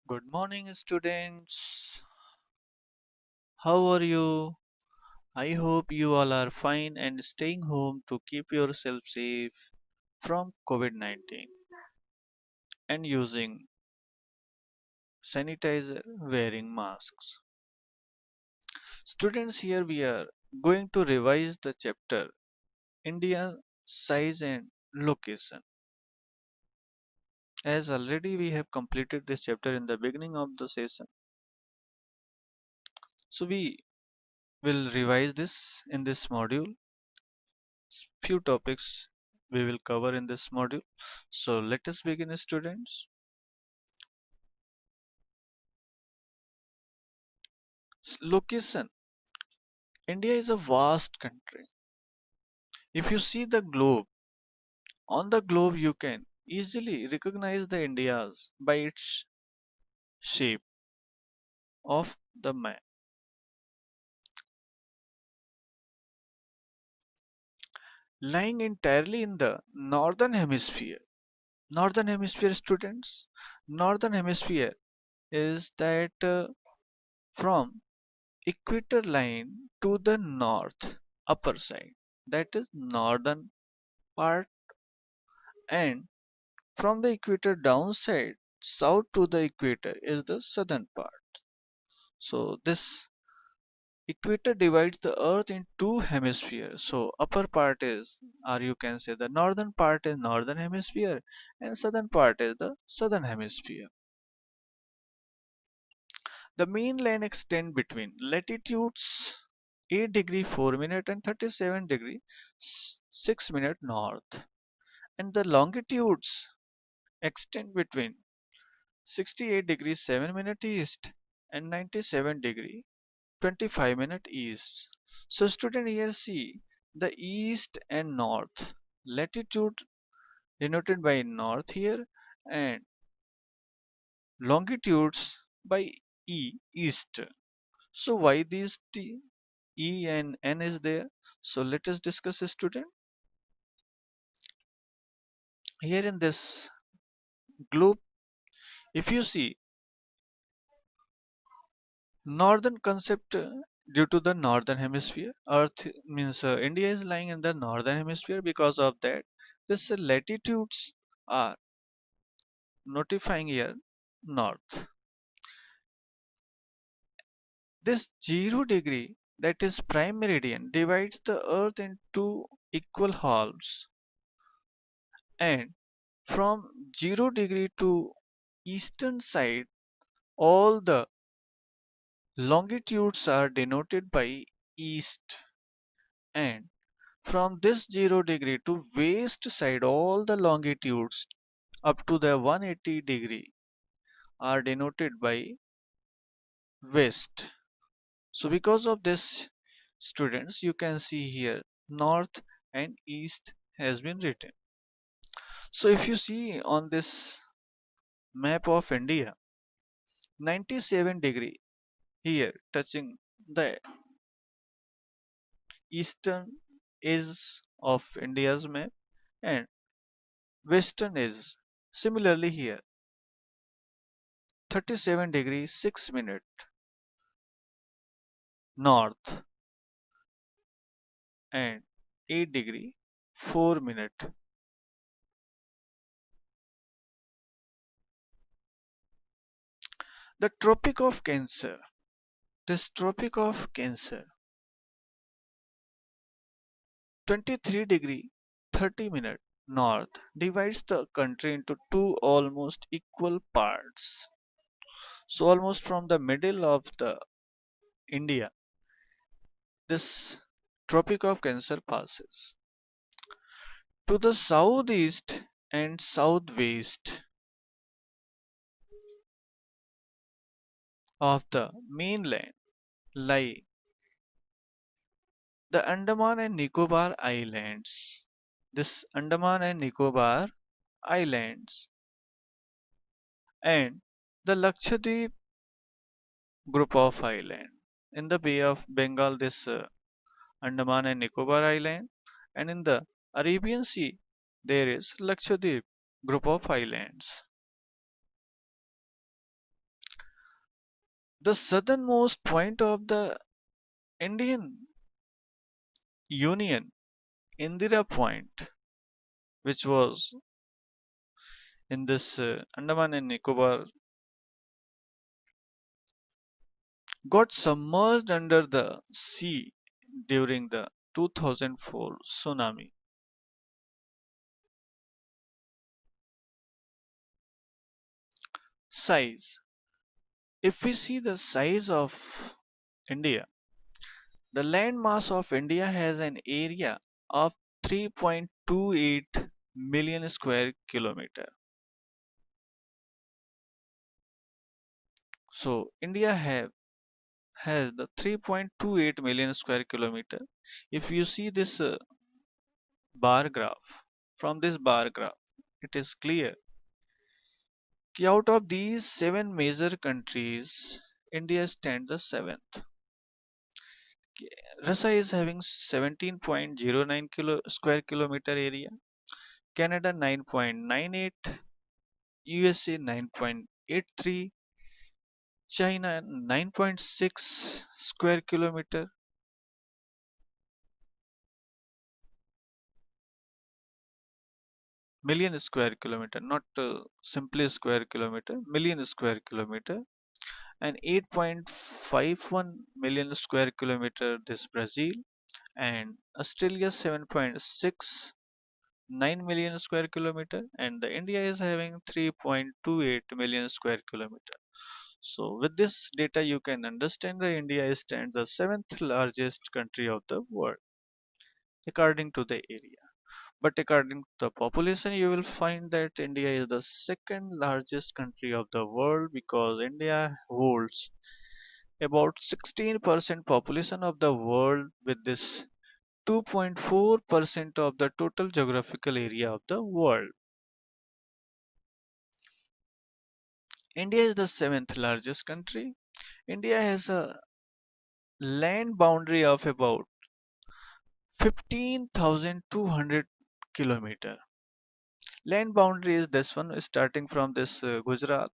Good morning, students. How are you? I hope you all are fine and staying home to keep yourself safe from COVID 19 and using sanitizer, wearing masks. Students, here we are going to revise the chapter India size and location. As already we have completed this chapter in the beginning of the session, so we will revise this in this module. Few topics we will cover in this module. So let us begin, students. Location. India is a vast country. If you see the globe, on the globe you can easily recognize the Indias by its shape of the map. Lying entirely in the northern hemisphere. Northern hemisphere, students. Northern hemisphere is that from equator line to the north upper side, that is northern part, and from the equator downside south to the equator is the southern part. So this equator divides the earth in two hemispheres. So upper part is, or you can say the northern part is northern hemisphere, and southern part is the southern hemisphere. The mainland extend between latitudes 8 degree 4 minute and 37 degree 6 minute north, and the longitudes extend between 68 degrees 7 minute east and 97 degree 25 minute east. So student, here see the east and north latitude denoted by north here, and longitudes by east. So why these E and N is there? So let us discuss, student. Here in this globe, if you see northern concept, due to the northern hemisphere, earth means India is lying in the northern hemisphere. Because of that, this latitudes are notifying here north. This 0 degree, that is prime meridian, divides the earth into equal halves, and from 0 degree to eastern side all the longitudes are denoted by east, and from this 0 degree to west side all the longitudes up to the 180 degree are denoted by west. So because of this, students, you can see here north and east has been written. So if you see on this map of India, 97 degree here touching the eastern edge of India's map, and western edge similarly here 37 degree 6 minute north and 8 degree 4 minute. The Tropic of Cancer. This Tropic of Cancer, 23 degree 30 minute north, divides the country into two almost equal parts. So almost from the middle of the India, this Tropic of Cancer passes. To the southeast and southwest of the mainland lie the Andaman and Nicobar Islands. This Andaman and Nicobar Islands and the Lakshadweep group of islands. In the Bay of Bengal, this Andaman and Nicobar Island, and in the Arabian Sea, there is Lakshadweep group of islands. The southernmost point of the Indian Union, Indira Point, which was in this Andaman and Nicobar, got submerged under the sea during the 2004 tsunami. Size. If we see the size of India, the land mass of India has an area of 3.28 million square kilometer. So India has the 3.28 million square kilometer. If you see this bar graph, from this bar graph, it is clear that out of these seven major countries, India stands the seventh. Russia is having 17.09 square kilometer area, Canada 9.98, USA 9.83, China 9.6 square kilometer, million square kilometer, not simply square kilometer, million square kilometer, and 8.51 million square kilometer this Brazil, and Australia 7.69 million square kilometer, and the India is having 3.28 million square kilometer. So with this data you can understand that India stands the seventh largest country of the world according to the area. But according to the population, you will find that India is the second largest country of the world because India holds about 16% population of the world with this 2.4% of the total geographical area of the world. India is the seventh largest country. India has a land boundary of about 15,200 kilometer. Land boundary is this one starting from this Gujarat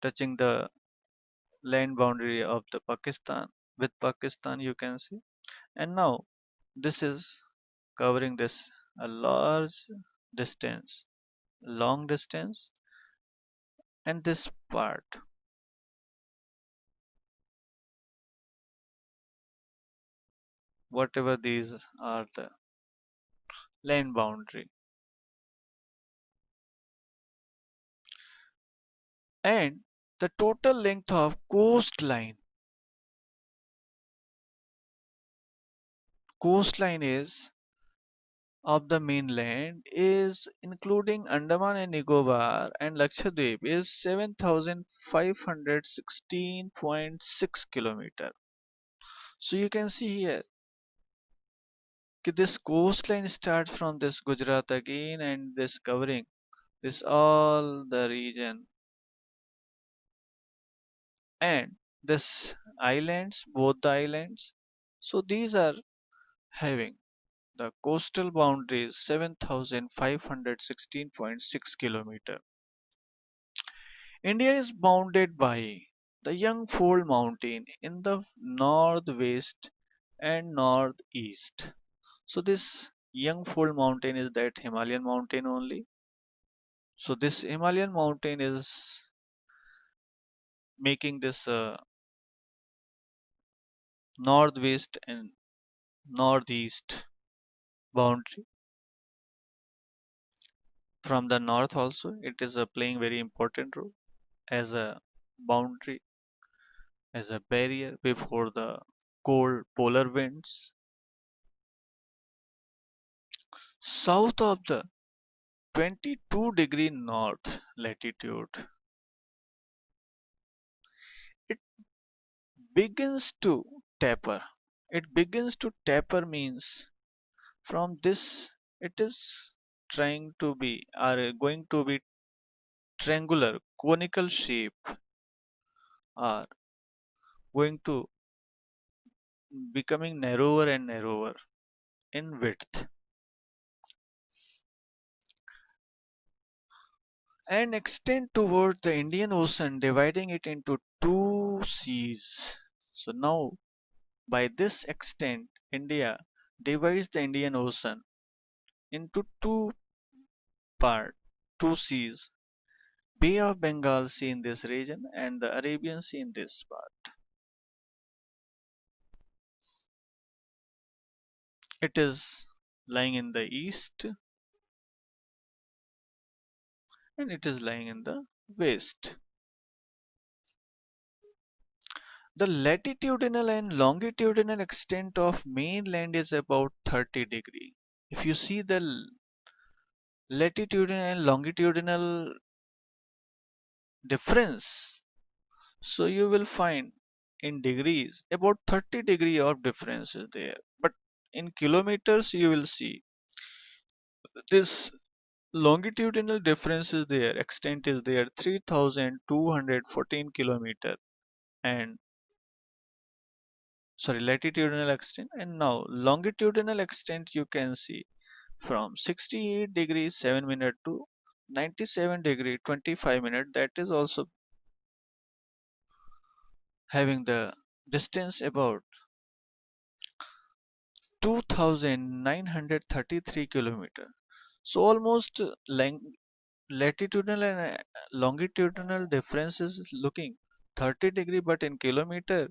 touching the land boundary of the Pakistan with Pakistan you can see, and now this is covering this a large distance, long distance, and this part, whatever these are the land boundary, and the total length of coastline is of the mainland is including Andaman and Nicobar and Lakshadweep is 7,516.6 kilometer. So you can see here this coastline starts from this Gujarat again and this covering this all the region and this islands, both the islands. So these are having the coastal boundaries 7,516.6 kilometer. India is bounded by the Yangfold Mountain in the northwest and northeast. So this Yangfold Mountain is that Himalayan mountain only. So this Himalayan mountain is making this northwest and northeast boundary. From the north also, it is playing very important role as a boundary, as a barrier before the cold polar winds. South of the 22-degree north latitude, it begins to taper. It begins to taper means from this it is trying to be are going to be triangular conical shape are going to becoming narrower and narrower in width. and extend toward the Indian Ocean, dividing it into two seas. So now, by this extent, India divides the Indian Ocean into two parts, two seas. Bay of Bengal Sea in this region and the Arabian Sea in this part. It is lying in the east and it is lying in the west. The latitudinal and longitudinal extent of mainland is about 30 degree. If you see the latitudinal and longitudinal difference, so you will find in degrees about 30 degree of difference is there. But in kilometers you will see this longitudinal difference is there, extent is there 3214 kilometer and sorry latitudinal extent, and now longitudinal extent you can see from 68 degrees 7 minute to 97 degree 25 minute, that is also having the distance about 2933 kilometer. So almost latitudinal and longitudinal difference is looking 30 degree, but in kilometer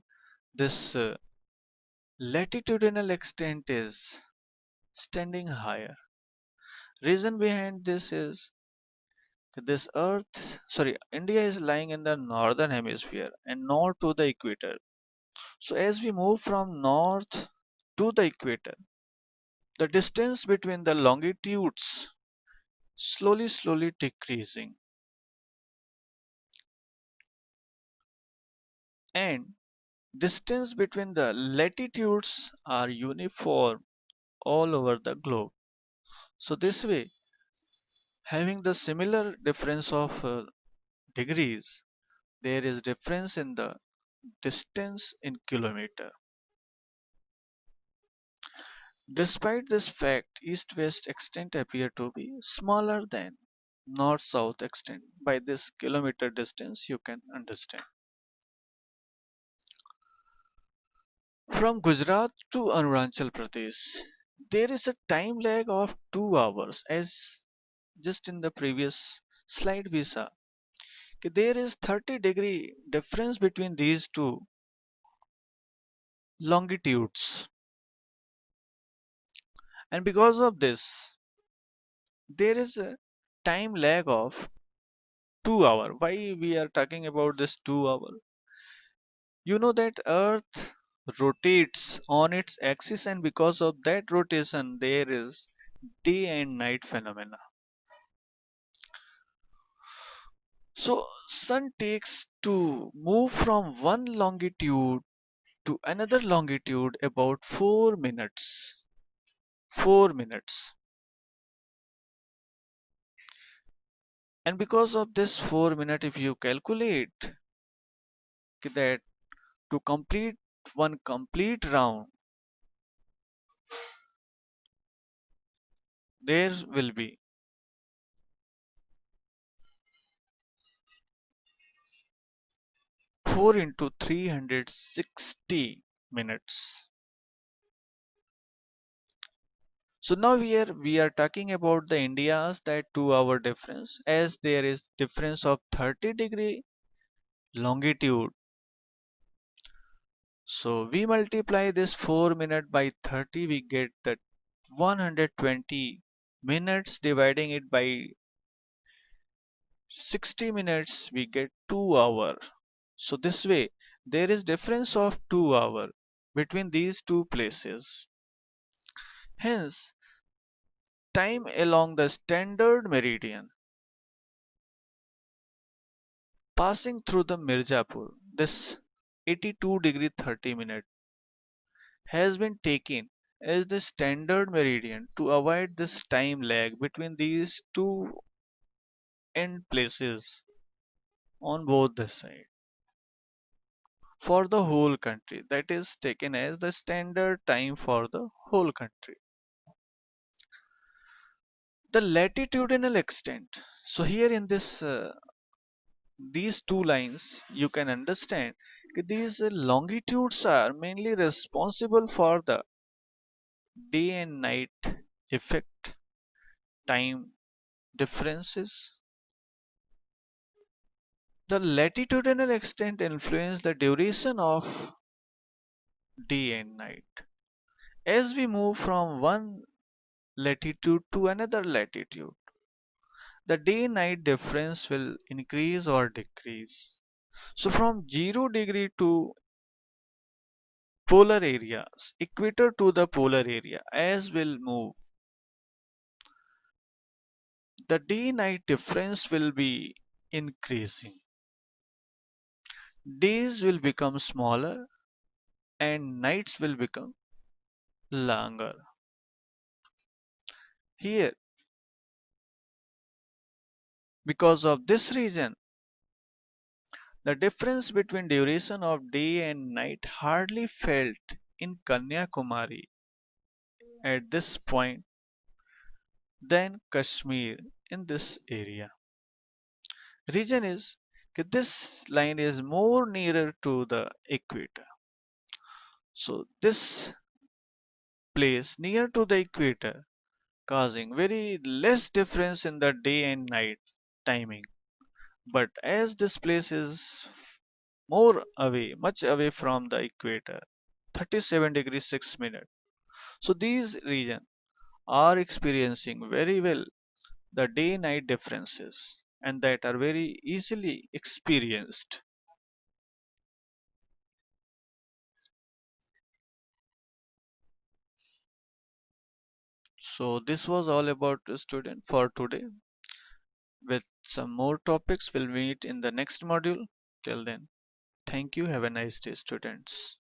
this latitudinal extent is standing higher. Reason behind this is that this earth sorry India is lying in the northern hemisphere and north to the equator. So as we move from north to the equator, the distance between the longitudes slowly decreasing, and distance between the latitudes are uniform all over the globe. So this way, having the similar difference of degrees, there is difference in the distance in kilometer. Despite this fact, east-west extent appear to be smaller than north-south extent. By this kilometer distance, you can understand. From Gujarat to Arunachal Pradesh, there is a time lag of 2 hours, as just in the previous slide we saw. Okay, there is 30-degree difference between these two longitudes, and because of this there is a time lag of 2 hour. Why we are talking about this 2 hour? You know that earth rotates on its axis, and because of that rotation there is day and night phenomena. So sun takes to move from one longitude to another longitude about 4 minutes. 4 minutes. And because of this 4 minute, if you calculate that to complete one complete round, there will be 4 into 360 minutes. So now we are talking about the India's that 2 hour difference, as there is difference of 30-degree longitude. So we multiply this 4 minute by 30, we get that 120 minutes. Dividing it by 60 minutes, we get 2 hour. So this way there is difference of 2 hour between these two places. Hence time along the standard meridian passing through the Mirzapur, this 82 degree 30 minute, has been taken as the standard meridian to avoid this time lag between these two end places on both the side for the whole country. That is taken as the standard time for the whole country. The latitudinal extent. So here in this these two lines you can understand that these longitudes are mainly responsible for the day and night effect, time differences. The latitudinal extent influence the duration of day and night. As we move from one latitude to another latitude, the day night difference will increase or decrease. So from 0 degree to polar areas, equator to the polar area, as will move, the day night difference will be increasing. Days will become smaller and nights will become longer. Here, because of this reason, the difference between duration of day and night hardly felt in Kanyakumari at this point than Kashmir in this area. Reason is that this line is more nearer to the equator. So this place near to the equator causing very less difference in the day and night timing. But as this place is more away, much away from the equator, 37 degrees 6 minutes. So these regions are experiencing very well the day night differences and that are very easily experienced. So this was all about the student for today. With some more topics, we'll meet in the next module. Till then, thank you. Have a nice day, students.